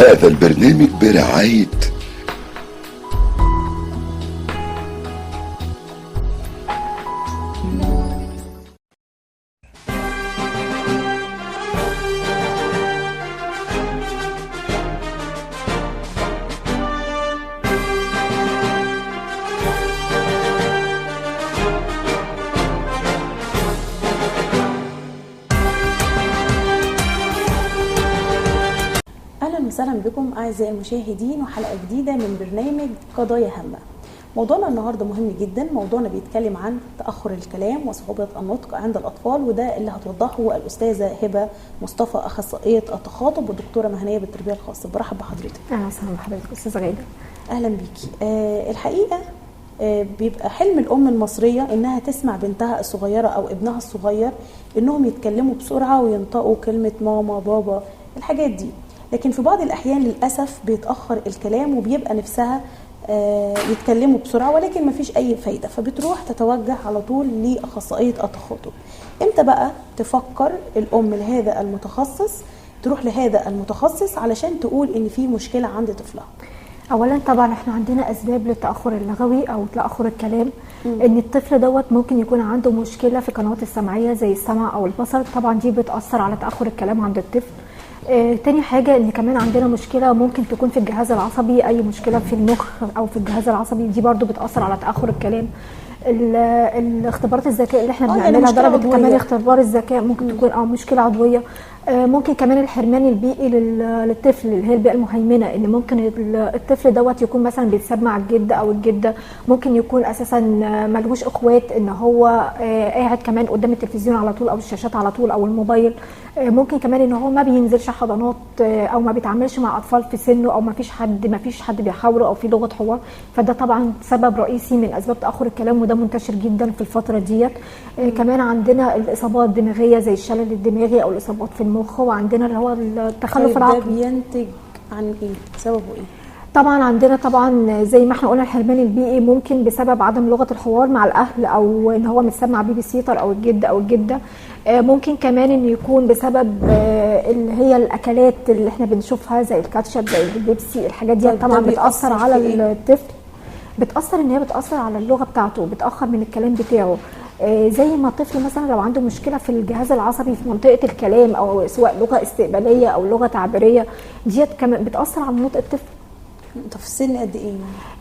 هذا البرنامج برعاية اهلا وسهلا بكم اعزائي المشاهدين وحلقه جديده من برنامج قضايا هامه. موضوعنا النهارده مهم جدا. موضوعنا بيتكلم عن تاخر الكلام وصعوبه النطق عند الاطفال، وده اللي هتوضحه الاستاذه هبه مصطفى اخصائيه التخاطب والدكتوره مهنيه بالتربيه الخاصه. برحب بحضرتك. اهلا وسهلا بحضرتك استاذه غاده. اهلا بيكي. الحقيقه بيبقى حلم الام المصريه انها تسمع بنتها الصغيره او ابنها الصغير انهم يتكلموا بسرعه وينطقوا كلمه ماما بابا الحاجات دي، لكن في بعض الأحيان للأسف بيتأخر الكلام وبيبقى نفسها يتكلموا بسرعة ولكن مفيش أي فايدة، فبتروح تتوجه على طول لأخصائية التخاطب. إمتى بقى تفكر الأم لهذا المتخصص تروح لهذا المتخصص علشان تقول إن في مشكلة عند طفلها؟ اولا طبعا احنا عندنا اسباب للتاخر اللغوي او تاخر الكلام. ان الطفل دوت ممكن يكون عنده مشكله في القنوات السمعيه زي السمع او البصر، طبعا دي بتاثر على تاخر الكلام عند الطفل. تاني حاجة ان كمان عندنا مشكلة ممكن تكون في الجهاز العصبي، اي مشكلة في المخ او في الجهاز العصبي دي برضو بتأثر على تأخر الكلام. الاختبارات الذكاء اللي احنا بنعملها درجة كمان اختبار الذكاء ممكن تكون مشكلة عضوية. ممكن كمان الحرمان البيئي للطفل اللي هي البيئة المهيمنة، ان ممكن الطفل دوت يكون مثلا بيتسمع الجد او الجدة، ممكن يكون اساسا ملهوش اخوات، ان هو قاعد كمان قدام التلفزيون على طول او الشاشات على طول او الموبايل. ممكن كمان ان هو ما بينزلش حضانات او ما بيتعاملش مع اطفال في سنه، او ما فيش حد بيحاوره او في لغه حوار، فده طبعا سبب رئيسي من اسباب تاخر الكلام، وده منتشر جدا في الفتره ديت. كمان عندنا الاصابات الدماغيه زي الشلل الدماغي او الاصابات في المخ، وعندنا اللي هو التخلف العقلي. ده بينتج عن ايه؟ سببه ايه؟ طبعا عندنا طبعا زي ما احنا قلنا الحرمان البيئي ممكن بسبب عدم لغه الحوار مع الاهل، او ان هو متسمع بيبي سيتر او الجد او الجده. ممكن كمان ان يكون بسبب اللي هي الاكلات اللي احنا بنشوفها زي الكاتشب زي البيبسي، الحاجات دي طبعا بتاثر على الطفل. بتاثر ان هي بتاثر على اللغه بتاعته، بتاخر من الكلام بتاعه. زي ما الطفل مثلا لو عنده مشكله في الجهاز العصبي في منطقه الكلام، او سواء لغه استقباليه او لغه تعبيريه، ديت كمان بتاثر على نطق الطفل. انت في السن قد ايه؟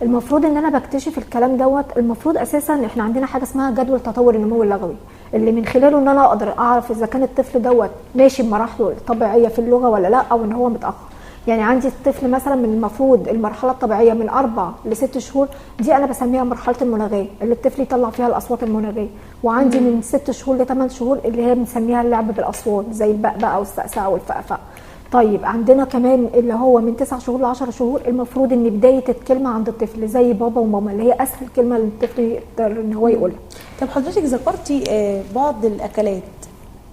المفروض ان انا بكتشف الكلام دوت، المفروض اساسا احنا عندنا حاجه اسمها جدول تطور النمو اللغوي، اللي من خلاله ان انا اقدر اعرف اذا كان الطفل دوت ماشي بمراحله الطبيعيه في اللغه ولا لا، او ان هو متاخر. يعني عندي الطفل مثلا من المفروض المرحله الطبيعيه من 4 ل6 شهور، دي انا بسميها مرحله المناغيه، اللي الطفل يطلع فيها الاصوات المناغيه. وعندي من 6 شهور ل8 شهور اللي هي بنسميها اللعب بالاصوات زي البقبقه او السقسقه او الفقفقه. طيب عندنا كمان اللي هو من 9 شهور ل 10 شهور، المفروض ان بدايه الكلمه عند الطفل زي بابا وماما، اللي هي اسهل كلمه للطفل يقدر ان هو يقولها. طب حضرتك ذكرتي بعض الاكلات،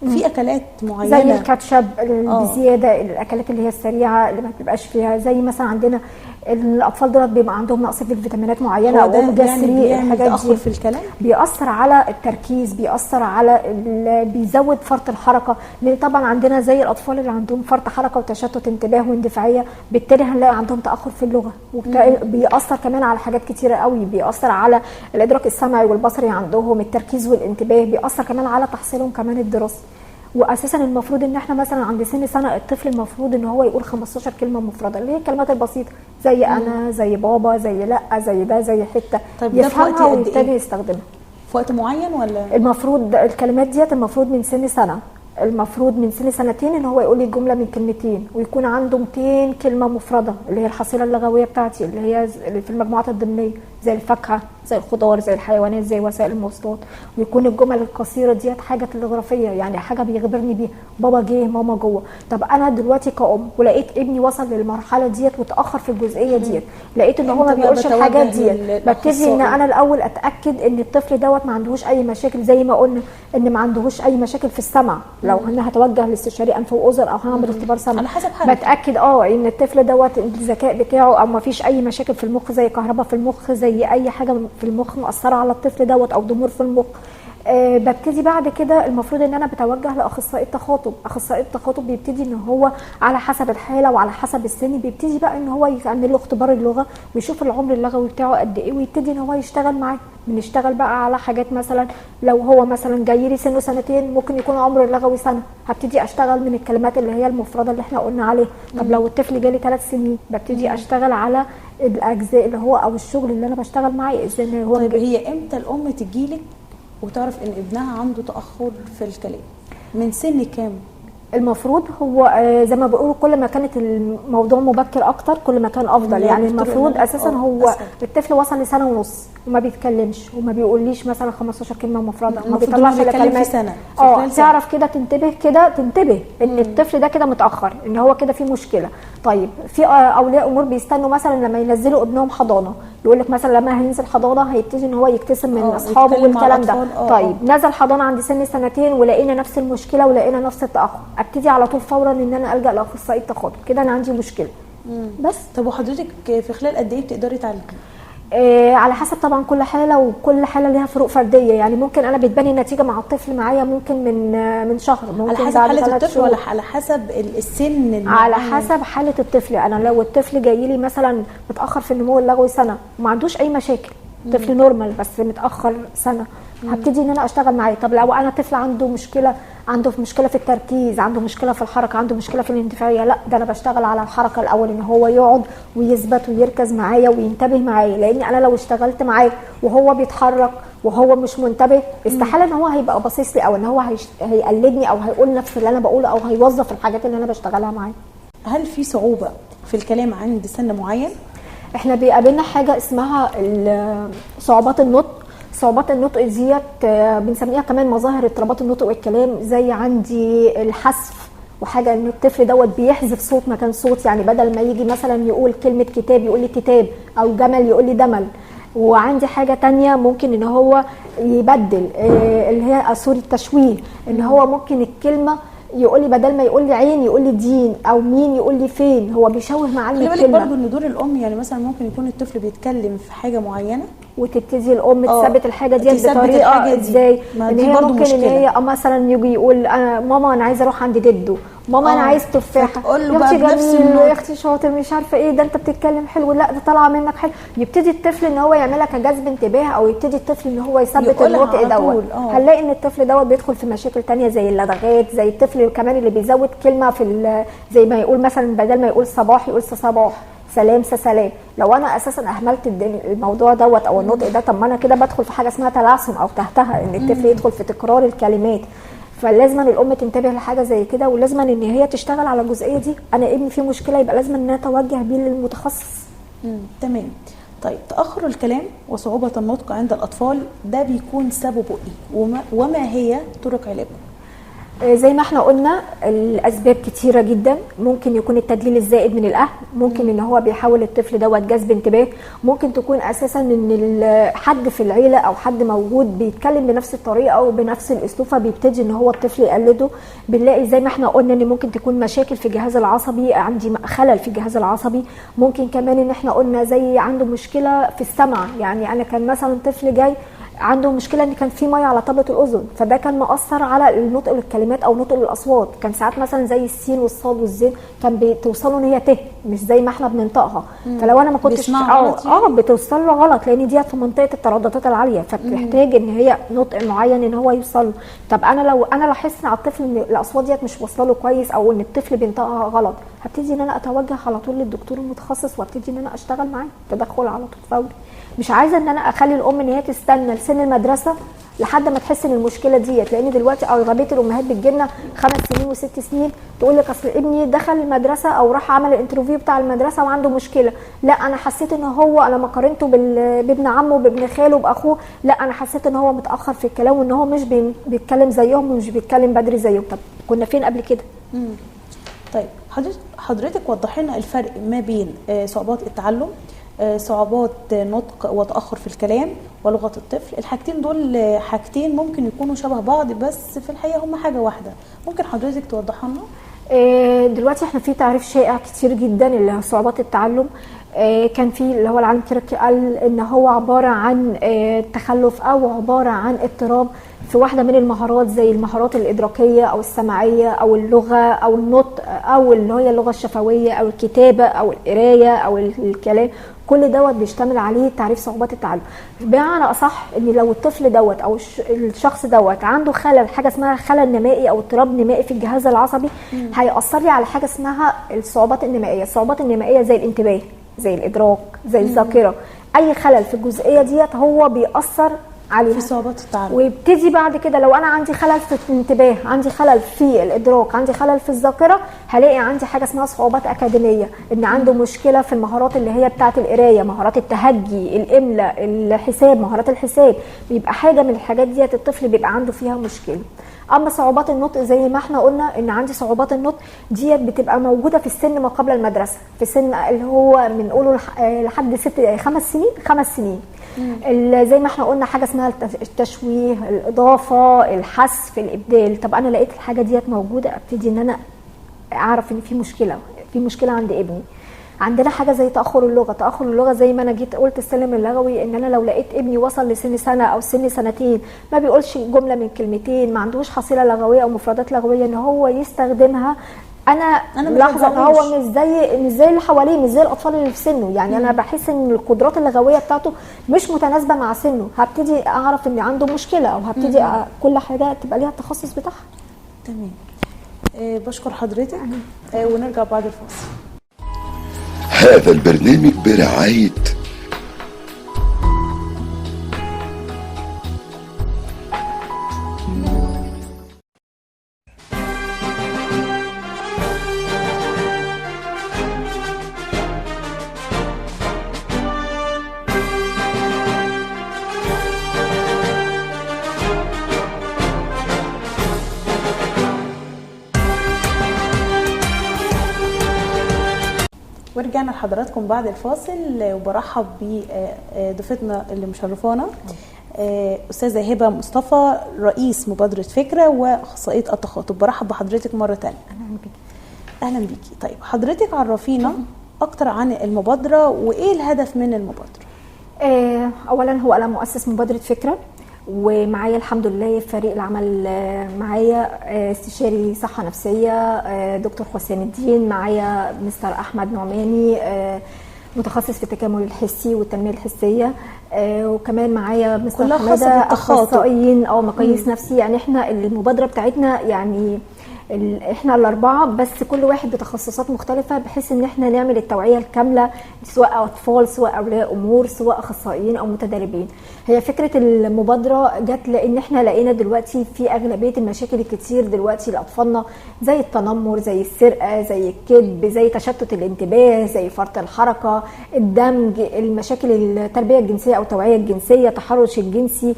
في اكلات معينه زي الكاتشب بزياده، الاكلات اللي هي السريعه اللي ما بتبقاش فيها، زي مثلا عندنا الاطفال دول بيبقى عندهم نقص في الفيتامينات معينه او اوميجا 3. الحاجات دي في الكلام بيأثر على التركيز، بيأثر على بيزود فرط الحركه، لان طبعا عندنا زي الاطفال اللي عندهم فرط حركه وتشتت انتباه واندفاعيه، بالتالي هنلاقي عندهم تاخر في اللغه. بيأثر كمان على حاجات كتيره قوي، بيأثر على الادراك السمعي والبصري عندهم، التركيز والانتباه، بيأثر كمان على تحصيلهم كمان الدراسي. واساسا المفروض ان احنا مثلا عند سن سنه الطفل المفروض ان هو يقول 15 كلمه مفرده، اللي هي الكلمات البسيطه زي انا، زي بابا، زي لا، زي ده، زي حته. طيب يفهمها ويبتدي يستخدمها في وقت معين ولا؟ المفروض الكلمات ديت المفروض من سن سنه، المفروض من سن 2 ان هو يقول لي الجمله من كلمتين، ويكون عنده 200 كلمه مفرده اللي هي الحصيله اللغويه بتاعتي، اللي هي اللي في المجموعات الضمنيه زي الفاكهه زي الخضار زي الحيوانات زي وسائل المواصلات. ويكون الجمل القصيره ديت حاجه تلغرافيه، يعني حاجه بيخبرني بيها بابا جه ماما جوه. طب انا دلوقتي كأم ولقيت ابني وصل للمرحله ديت وتاخر في الجزئيه ديت، لقيت ان هو ما بيقولش الحاجات ديت، ببتدي ان انا الاول اتاكد ان الطفل دوت ما عندهوش اي مشاكل، زي ما قلنا ان ما عندهوش اي مشاكل في السمع. لو انا هتوجه لاستشاري انف واذن او هعمل اختبار سمع على حسب حالته، بتاكد ان الطفل دوت الذكاء بتاعه او ما فيش اي مشاكل في المخ زي كهرباء في المخ، زي اي حاجه في المخ مؤثره على الطفل دوت او ضمور في المخ. ببتدي بعد كده المفروض ان انا بتوجه لاخصائي التخاطب. اخصائي التخاطب بيبتدي ان هو على حسب الحاله وعلى حسب السن بيبتدي بقى ان هو يعمل له اختبار اللغه ويشوف العمر اللغوي بتاعه قد ايه ويبتدي ان هو يشتغل معاه. بنشتغل بقى على حاجات مثلا لو هو مثلا جاي لي سنه سنتين ممكن يكون عمره اللغوي سنه، هبتدي اشتغل من الكلمات اللي هي المفرده اللي احنا قلنا عليها. طب لو الطفل جالي 3 سنين ببتدي اشتغل على الاجزاء اللي هو او الشغل اللي انا بشتغل معاه ازاي ان هو. طيب هي امتى الام تجيلك وتعرف ان ابنها عنده تاخر في الكلام؟ من سن كام؟ المفروض هو زي ما بيقولوا كل ما كانت الموضوع مبكر اكتر كل ما كان افضل. يعني المفروض اساسا هو الطفل وصل لسنه ونص وما بيتكلمش وما بيقوليش مثلا 15 كلمه مفرده، ما بيطلعش الا كلمات في سنه. تعرف كده تنتبه ان الطفل ده كده متاخر، ان هو كده في مشكله. طيب في اولياء امور بيستنوا مثلا لما ينزلوا ابنهم حضانه، يقول لك مثلا لما هينزل حضانه هيبتدي ان هو يكتسب من اصحابه والكلام ده. طيب نزل حضانه عند سن سنتين ولقينا نفس المشكله ولقينا نفس التاخر، ابتدي على طول فورا ان انا الجا لاخصائي التخاطب، كده انا عندي مشكله. بس طب وحضرتك في خلال قد ايه بتقدري تعالجي؟ على حسب طبعا كل حاله وكل حاله ليها فروق فرديه. يعني ممكن انا بتبني النتيجه مع الطفل معايا ممكن من شهر، ممكن على حسب حاله الطفل ولا على حسب السن؟ على حسب حاله الطفل. انا لو الطفل جاي لي مثلا متاخر في النمو اللغوي سنه وما عندوش اي مشاكل، طفل نورمال بس متاخر سنه، هبتدي ان انا اشتغل معاه. طب لو انا طفل عنده مشكله في التركيز، عنده مشكله في الحركه، عنده مشكله في الانتفاعيه، لا ده انا بشتغل على الحركه الاول، ان هو يقعد ويثبت ويركز معايا وينتبه معايا. لان انا لو اشتغلت معاه وهو بيتحرك وهو مش منتبه استحاله ان هو هيبقى باصص لي او ان هو هيقلدني او هيقول نفس اللي انا بقوله او هيوظف الحاجات اللي انا بشتغلها معاه. هل في صعوبه في الكلام عند سن معين؟ احنا بيقابلنا حاجه اسمها صعوبات النطق. صعوبات النطق ديت بنسميها كمان مظاهر اضطرابات النطق والكلام، زي عندي الحذف، وحاجه ان الطفل دوت بيحذف صوت مكان صوت، يعني بدل ما يجي مثلا يقول كلمه كتاب يقول لي كتاب، او جمل يقول لي دمل. وعندي حاجه تانية ممكن ان هو يبدل اللي هي سوري التشويه، ان هو ممكن الكلمه يقول لي بدل ما يقول لي عين يقول لي دين، او مين يقول لي فين، هو بيشوه معاني الكلمه. خلي بالك برضه ان دور الام، يعني مثلا ممكن يكون الطفل بيتكلم في حاجه معينه وتبتدي الام تثبت الحاجه دي بطريقه ازاي، ان هي ممكن ان هي مثلا يجي يقول انا ماما انا عايزه اروح عند جده، ماما انا عايز تفاحه، تقول له بقى بنفس يا اختي شاطر مش عارفه ايه ده انت بتتكلم حلو، لا ده طالعه منك حلو. يبتدي الطفل ان هو يعملها كجذب انتباه، او يبتدي الطفل ان هو يثبت النطق دوت. هنلاقي ان الطفل دوت بيدخل في مشاكل تانية زي اللدغات، زي الطفل كمان اللي بيزود كلمه في زي ما يقول مثلا بدل ما يقول صباح يقول صباح، سلام سلام. لو انا اساسا اهملت الموضوع دوت او النطق ده، طب ما انا كده بدخل في حاجه اسمها تلعثم او تهتها، ان الطفل يدخل في تكرار الكلمات. فلازم الام تنتبه لحاجه زي كده، ولازم ان هي تشتغل على الجزئيه دي. انا ابني فيه مشكله يبقى لازم ان انا اتوجه بيه للمتخصص. تمام. طيب تاخر الكلام وصعوبه النطق عند الاطفال ده بيكون سببه ايه، وما هي طرق علاجه؟ زي ما احنا قلنا الاسباب كتيره جدا. ممكن يكون التدليل الزائد من الاهل، ممكن ان هو بيحاول الطفل دوت جذب انتباه، ممكن تكون اساسا ان حد في العيله او حد موجود بيتكلم بنفس الطريقه او بنفس الاسلوب فبيبتدي ان هو الطفل يقلده. بنلاقي زي ما احنا قلنا ان ممكن تكون مشاكل في الجهاز العصبي، عندي خلل في الجهاز العصبي. ممكن كمان ان احنا قلنا زي عنده مشكله في السمع، يعني انا كان مثلا طفل جاي عنده مشكله ان كان في ميه على طبله الاذن، فده كان مؤثر على النطق للكلمات او نطق الاصوات. كان ساعات مثلا زي السين والصاد والزين كان بتوصله ان هي ته مش زي ما احنا بننطقها. فلو انا ما كنتش بتوصل له غلط، لان ديت في منطقه الترددات العاليه، فبتحتاج ان هي نطق معين ان هو يوصل. طب انا لو انا لاحظت على الطفل ان الاصوات ديت مش واصله له كويس او ان الطفل بينطقها غلط، هبتدي ان انا اتوجه على طول للدكتور المتخصص وابتدي ان انا اشتغل معاه تدخل على طول فوري. مش عايزه ان انا اخلي الام ان هي تستنى لسن المدرسه لحد ما تحس ان المشكله ديت، لان دلوقتي اغلبيه الامهات بتجيلنا 5 سنين و6 سنين تقول لك اصل ابني دخل المدرسه او راح عمل الانترفيو بتاع المدرسه وعنده مشكله. لا انا حسيت ان هو انا ما قارنته بابن عمه بابن خاله باخوه، لا انا حسيت ان هو متاخر في الكلام وان هو مش بيتكلم زيهم ومش بيتكلم بدري زيهم. طب كنا فين قبل كده؟ طيب حضرتك وضحي لنا الفرق ما بين صعوبات التعلم، صعوبات نطق وتأخر في الكلام، ولغة الطفل. الحاجتين دول حاجتين ممكن يكونوا شبه بعض بس في الحقيقة هم حاجة واحدة. ممكن حضرتك توضحها لنا؟ دلوقتي احنا في تعريف شائع كتير جدا اللي هو صعوبات التعلم. كان في اللي هو العالم كيرك قال ان هو عباره عن تخلف او عباره عن اضطراب في واحده من المهارات، زي المهارات الادراكيه او السمعيه او اللغه او النطق او اللي هي اللغه الشفويه او الكتابه او القرايه او الكلام. كل دوت بيشتمل عليه تعريف صعوبات التعلم. بمعنى اصح ان لو الطفل دوت او الشخص دوت عنده خلل، حاجه اسمها خلل نمائي او اضطراب نمائي في الجهاز العصبي، هيأثر لي على حاجه اسمها الصعوبات النمائيه. الصعوبات النمائيه زي الانتباه، زي الادراك، زي الذاكره. اي خلل في الجزئيه ديت هو بيأثر عليها في صعوبات التعلم. ويبتدي بعد كده لو انا عندي خلل في الانتباه، عندي خلل في الادراك، عندي خلل في الذاكره، هلاقي عندي حاجه اسمها صعوبات اكاديميه، ان عنده مشكله في المهارات اللي هي بتاعه القرايه، مهارات التهجي، الاملاء، الحساب، مهارات الحساب. بيبقى حاجه من الحاجات ديت الطفل بيبقى عنده فيها مشكله. اما صعوبات النطق زي ما احنا قلنا ان عندي صعوبات النطق ديت بتبقى موجوده في السن ما قبل المدرسه، في السن اللي هو بنقوله لحد 5 سنين. زي ما احنا قلنا حاجه اسمها التشويه، الاضافه، الحذف، الابدال. طب انا لقيت الحاجه ديت موجوده، ابتدي ان انا اعرف ان في مشكله عند ابني. عندنا حاجه زي تاخر اللغه. تاخر اللغه زي ما انا جيت قلت السلم اللغوي، ان انا لو لقيت ابني وصل لسن سنه او سن سنتين ما بيقولش جمله من كلمتين، ما عندوش حصيله لغويه او مفردات لغويه ان هو يستخدمها، انا ملاحظه ان هو مش زي اللي حواليه، مش زي الاطفال اللي في سنه. يعني انا بحس ان القدرات اللغويه بتاعته مش متناسبه مع سنه، هبتدي اعرف ان عنده مشكله، او هبتدي كل حاجه تبقى ليها التخصص بتاعها. تمام. بشكر حضرتك. ونرجع بعد الفاصل. هذا البرنامج برعاية ورجعنا لحضراتكم بعد الفاصل، وبرحب بضيفتنا اللي مشرفانا استاذه هبه مصطفى، رئيس مبادره فكره واخصائيه التخاطب. برحب بحضرتك مره ثانيه. اهلا بيكي. طيب حضرتك عرفينا اكتر عن المبادره وايه الهدف من المبادره. اولا هو انا مؤسس مبادره فكره، ومعايا الحمد لله فريق العمل، معايا استشاري صحه نفسيه دكتور حسام الدين، معايا مستر احمد نعماني متخصص في التكامل الحسي والتنميه الحسيه، وكمان معايا مستر حماده اخصائيين او مقاييس نفسي. يعني احنا المبادره بتاعتنا يعني احنا الاربعه بس كل واحد بتخصصات مختلفه، بحيث ان احنا نعمل التوعيه الكامله سواء اطفال سواء اولياء امور سواء اخصائيين او متدربين. هي فكره المبادره جت لان احنا لقينا دلوقتي في اغلبيه المشاكل الكتير دلوقتي لاطفالنا، زي التنمر، زي السرقه، زي الكذب، زي تشتت الانتباه، زي فرط الحركه، الدمج، المشاكل التربيه الجنسيه او التوعيه الجنسيه، التحرش الجنسي،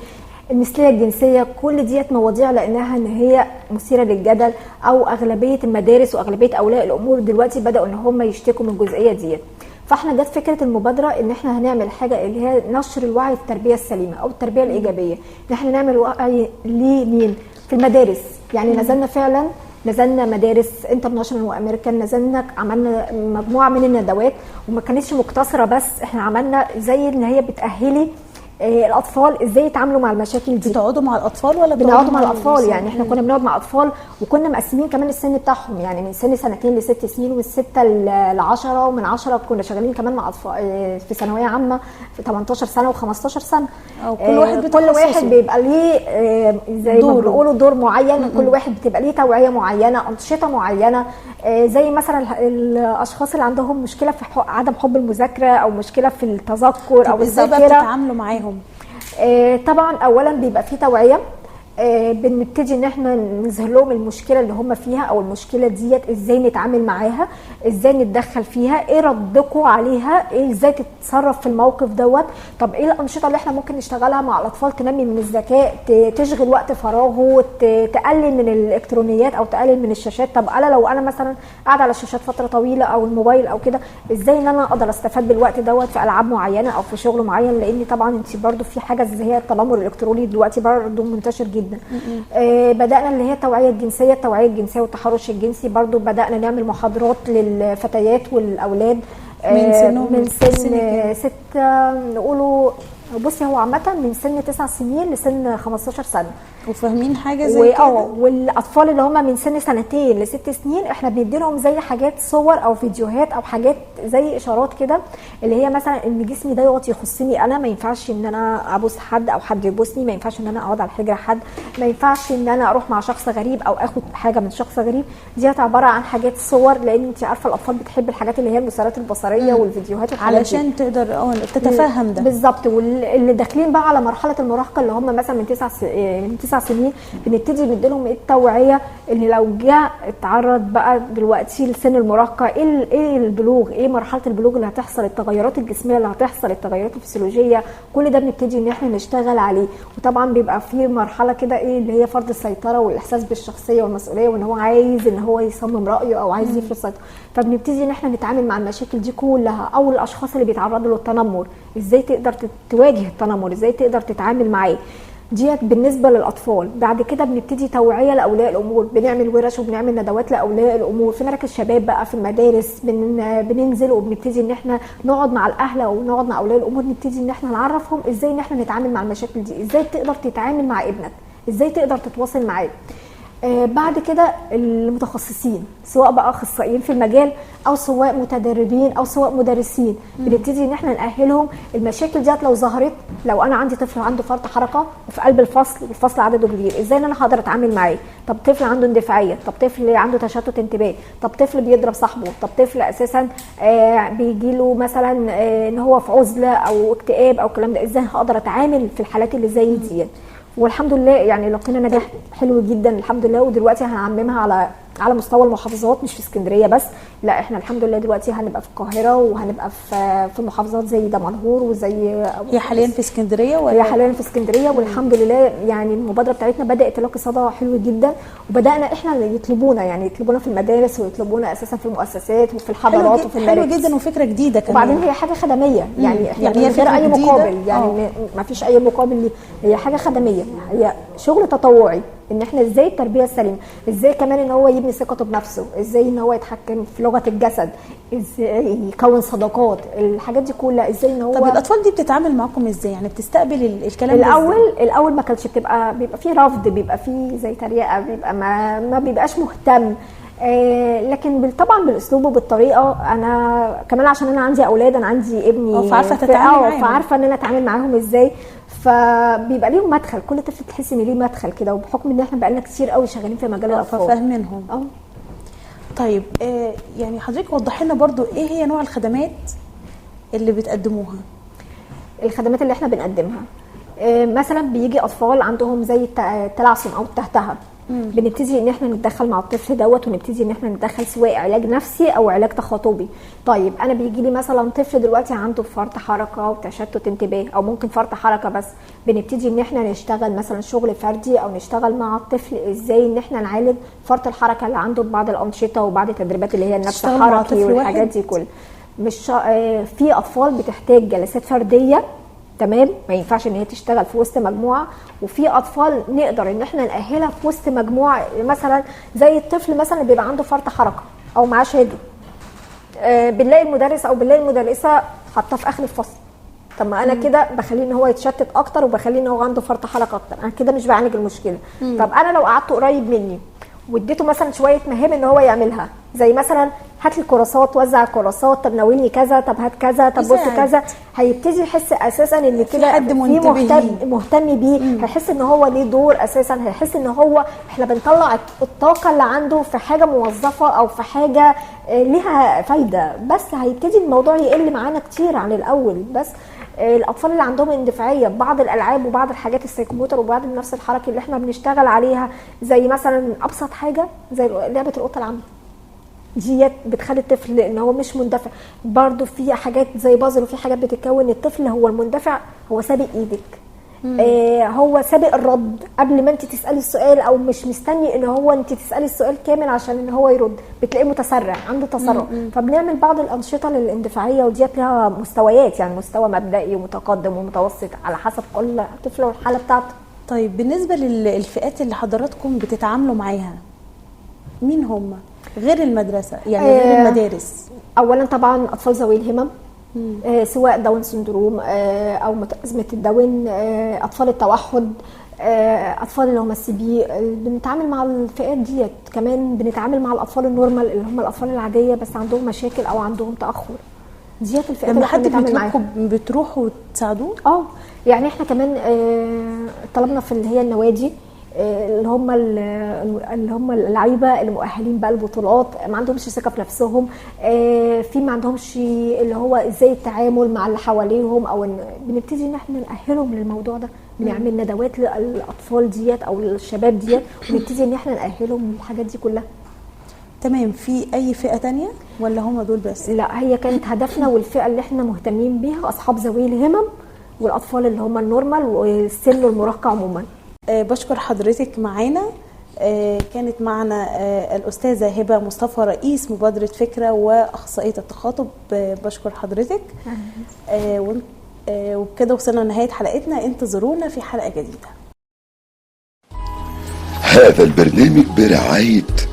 المثليه الجنسيه. كل ديت مواضيع لقيناها ان هي مثيره للجدل، او اغلبيه المدارس واغلبيه اولياء الامور دلوقتي بداوا ان هم يشتكوا من الجزئيه ديت. فاحنا جت فكره المبادره ان احنا هنعمل حاجه اللي هي نشر الوعي في التربيه السليمه او التربيه الايجابيه، ان احنا نعمل وعي لمين في المدارس. يعني نزلنا مدارس انترناشونال وامريكان، نزلنا عملنا مجموعه من الندوات، وما كانتش مقتصره بس، احنا عملنا زي ان هي بتاهلي الاطفال ازاي يتعاملوا مع المشاكل دي. بتقعدوا مع الاطفال ولا بنقعدوا مع الاطفال؟ يعني احنا كنا بنقعد مع اطفال، وكنا مقسمين كمان السن بتاعهم، يعني من سن 2 ل6 سنين، ومن 6 ل10، ومن 10 كنا شغالين كمان مع اطفال في ثانويه عامه في 18 سنه و15 سنه. كل واحد بيبقى ليه زي ما بيقولوا دور معين، كل واحد بتبقى ليه توعيه معينه، انشطه معينه. زي مثلا الاشخاص اللي عندهم مشكله في عدم حب المذاكره او مشكله في التذكر او ازاي بقى بتتعاملوا معاهم؟ طبعا اولا بيبقى في توعيه، بنبتدي ان احنا نظهر لهم المشكله اللي هم فيها او المشكله ديت ازاي نتعامل معاها، ازاي نتدخل فيها، ايه ردكم عليها، ايه ازاي تتصرف في الموقف دوت. طب ايه الانشطه اللي احنا ممكن نشتغلها مع الاطفال تنمي من الذكاء، تشغل وقت فراغه، تقلل من الالكترونيات او تقلل من الشاشات. طب انا لو انا مثلا قاعده على الشاشات فتره طويله او الموبايل او كده، ازاي ان انا اقدر استفاد بالوقت دوت في العاب معينه او في شغل معين، لان طبعا انت برده في حاجه زي هي التنمر الالكتروني دلوقتي برده منتشر جدا. بدأنا اللي هي التوعية الجنسية والتحرش الجنسي، برضو بدأنا نعمل محاضرات للفتيات والأولاد من سنهم من سن كام؟ 6 نقوله. بصي هو عامه من سن 9 سنين لسن 15 سنه. وفاهمين حاجه زي كده. والاطفال اللي هم من سن 2 ل6 سنين احنا بندي لهم زي حاجات صور او فيديوهات او حاجات زي اشارات كده، اللي هي مثلا ان جسمي دوت يخصني انا، ما ينفعش ان انا ابوس حد او حد يبوسني، ما ينفعش ان انا اقعد على حجر حد، ما ينفعش ان انا اروح مع شخص غريب او اخد حاجه من شخص غريب. ديت عباره عن حاجات صور، لان انت عارفه الاطفال بتحب الحاجات اللي هي المسارات البصريه والفيديوهات والحاجات علشان تقدر تتفهم ده بالظبط. واللي داخلين بقى على مرحله المراهقه اللي هم مثلا من 9 سنين بنبتدي نديلهم التوعيه ان لو جاء اتعرض بقى دلوقتي لسن المراهقه، ايه البلوغ، ايه مرحله البلوغ اللي هتحصل، التغيرات الجسميه اللي هتحصل، التغيرات الفسيولوجيه، كل ده بنبتدي ان احنا نشتغل عليه. وطبعا بيبقى في مرحله كده ايه اللي هي فرض السيطره والاحساس بالشخصيه والمسؤوليه، وان هو عايز ان هو يصمم رايه او عايز يفرض سيطرته. فبنبتدي ان احنا نتعامل مع المشاكل دي كلها، او الاشخاص اللي بيتعرضوا للتنمر ازاي تقدر تواجه التنمر، ازاي تقدر تتعامل معاه. ديت بالنسبه للاطفال. بعد كده بنبتدي توعيه لاولياء الامور، بنعمل ورش وبنعمل ندوات لاولياء الامور في مراكز شباب بقى في المدارس، بننزل وبنبتدي ان احنا نقعد مع الاهل او نقعد مع اولياء الامور، نبتدي ان احنا نعرفهم ازاي ان احنا نتعامل مع المشاكل دي، ازاي تقدر تتعامل مع ابنك، ازاي تقدر تتواصل معاه. بعد كده المتخصصين سواء بقى اخصائيين في المجال او سواء متدربين او سواء مدرسين، بنبتدي ان احنا نأهلهم. المشاكل ديت لو ظهرت، لو انا عندي طفل عنده فرط حركه وفي قلب الفصل والفصل عدده كبير، ازاي ان انا هقدر اتعامل معاه؟ طب طفل عنده اندفاعيه، طب طفل عنده تشتت انتباه، طب طفل بيضرب صاحبه، طب طفل اساسا بيجي له مثلا ان هو في عزله او اكتئاب او الكلام ده، ازاي هقدر اتعامل في الحالات اللي زي دي؟ والحمد لله يعني لقينا نجاح حلو جدا الحمد لله. ودلوقتي هنعممها على مستوى المحافظات، مش في اسكندريه بس، لا احنا الحمد لله دلوقتي هنبقى في القاهره وهنبقى في محافظات زي دمنهور وزي هي حاليا في اسكندريه ولا؟ هي حاليا في اسكندريه والحمد لله. يعني المبادره بتاعتنا بدات تلاقي صدى حلو جدا، وبدانا احنا اللي يطلبونا في المدارس ويطلبونا اساسا في المؤسسات وفي الحضارات وفي المراكز. حلو جدا وفكره جديده كمان. وبعدين هي حاجه خدميه، يعني احنا يعني من غير اي مقابل، يعني ما ما فيش اي مقابل ليه، هي حاجه خدميه، هي شغل تطوعي. ان احنا ازاي التربيه السليمه، ازاي كمان ان هو يبني ثقته بنفسه، ازاي ان هو يتحكم في لغه الجسد، ازاي يكون صداقات، الحاجات دي كلها ازاي ان هو. طب الاطفال دي بتتعامل معاكم ازاي؟ يعني بتستقبل الكلام الاول ما كانش بيبقى فيه رفض، بيبقى فيه زي تريقه، بيبقى ما بيبقاش مهتم. لكن طبعا بالاسلوب وبالطريقه. انا كمان عشان انا عندي اولاد، انا عندي ابني فعارفه تتعاملي معاهم، فعارفه ان انا اتعامل معاهم ازاي، فبيبقى ليهم مدخل. كل طفل تحس ان ليه مدخل كده، وبحكم ان احنا بقالنا كتير قوي شغالين في مجال الاطفال ففاهمينهم. طيب يعني حضرتك وضحي لنا برضو ايه هي نوع الخدمات اللي بتقدموها؟ الخدمات اللي احنا بنقدمها مثلا بيجي اطفال عندهم زي التلعثم او التهتهب، بنبتدي ان احنا نتدخل مع الطفل دوت، ونبتدي ان احنا نتدخل سواء علاج نفسي او علاج تخاطبي. طيب انا بيجي لي مثلا طفل دلوقتي عنده فرط حركه وتشتت انتباه، او ممكن فرط حركه بس، بنبتدي ان احنا نشتغل مثلا شغل فردي او نشتغل مع الطفل ازاي ان احنا نعالج فرط الحركه اللي عنده ببعض الانشطه وبعض التدريبات اللي هي النفس الحركي والحاجات دي كلها. مش في اطفال بتحتاج جلسات فرديه، تمام، ما ينفعش ان هي تشتغل في وسط مجموعه. وفي اطفال نقدر ان احنا نأهلها في وسط مجموعه، مثلا زي الطفل مثلا اللي بيبقى عنده فرط حركه او معاه شهاده، بنلاقي المدرس او بنلاقي المدرسه حاطاه في اخر الفصل. طب ما انا كده بخليه ان هو يتشتت اكتر، وبخليه ان هو عنده فرط حركه اكتر، انا كده مش بعالج المشكله. طب انا لو قعدت قريب مني واديته مثلا شويه مهام ان هو يعملها، زي مثلا هات لي كراسات، وزع الكراسات، طب ناولني كذا، طب هات كذا، طب بص كذا، هيبتدي يحس اساسا ان كده حد مهتم بيه، هيحس ان هو ليه دور اساسا، هيحس ان هو احنا بنطلع الطاقه اللي عنده في حاجه موظفه او في حاجه ليها فايده، بس هيبتدي الموضوع يقل معانا كتير عن الاول. بس الاطفال اللي عندهم اندفاعيه ببعض الالعاب وبعض الحاجات السيكوموتر وبعض النفس الحركي اللي احنا بنشتغل عليها، زي مثلا ابسط حاجه زي لعبه القطه العامه ديت، بتخلي الطفل ان هو مش مندفع. برضو في حاجات زي بازل، وفي حاجات بتتكون الطفل هو المندفع، هو سابق ايدك، هو سابق الرد قبل ما انت تسالي السؤال، او مش مستني ان هو انت تسالي السؤال كامل عشان ان هو يرد، بتلاقيه متسرع، عنده تسرع. فبنعمل بعض الانشطه للاندفاعيه، وديت لها مستويات، يعني مستوى مبدئي ومتقدم ومتوسط على حسب كل طفل والحاله بتاعته. طيب بالنسبه للفئات اللي حضراتكم بتتعاملوا معاها، مين هم غير المدرسه، يعني غير المدارس؟ اولا طبعا اطفال ذوي الهمم، سواء داون سندروم او ازمه الداون، اطفال التوحد، اطفال اللي هم السي بي. بنتعامل مع الفئات ديت. كمان بنتعامل مع الاطفال النورمال اللي هم الاطفال العاديه بس عندهم مشاكل او عندهم تاخر. ديت الفئات لما اللي احنا حد بنتعامل معاها. بيطلبكم بتروحوا تساعدوه؟ يعني احنا كمان طلبنا في اللي هي النوادي، اللي هم اللعيبه اللي مؤهلين بقى البطولات، ما عندهمش ثقه في نفسهم، في ما عندهمش اللي هو ازاي التعامل مع اللي حواليهم، او بنبتدي ان احنا نأهلهم للموضوع ده. بنعمل ندوات للاطفال ديت او الشباب ديت، ونبتدي ان احنا نأهلهم للحاجات دي كلها. تمام. في اي فئه تانية ولا هم دول بس؟ لا، هي كانت هدفنا والفئه اللي احنا مهتمين بيها اصحاب ذوي الهمم والاطفال اللي هم النورمال والسن والمراهقه عموما. بشكر حضرتك معانا. كانت معنا الأستاذة هبة مصطفى، رئيس مبادرة فكرة وأخصائية التخاطب. بشكر حضرتك. وبكده وصلنا لنهاية حلقتنا. انتظرونا في حلقة جديدة. هذا البرنامج برعاية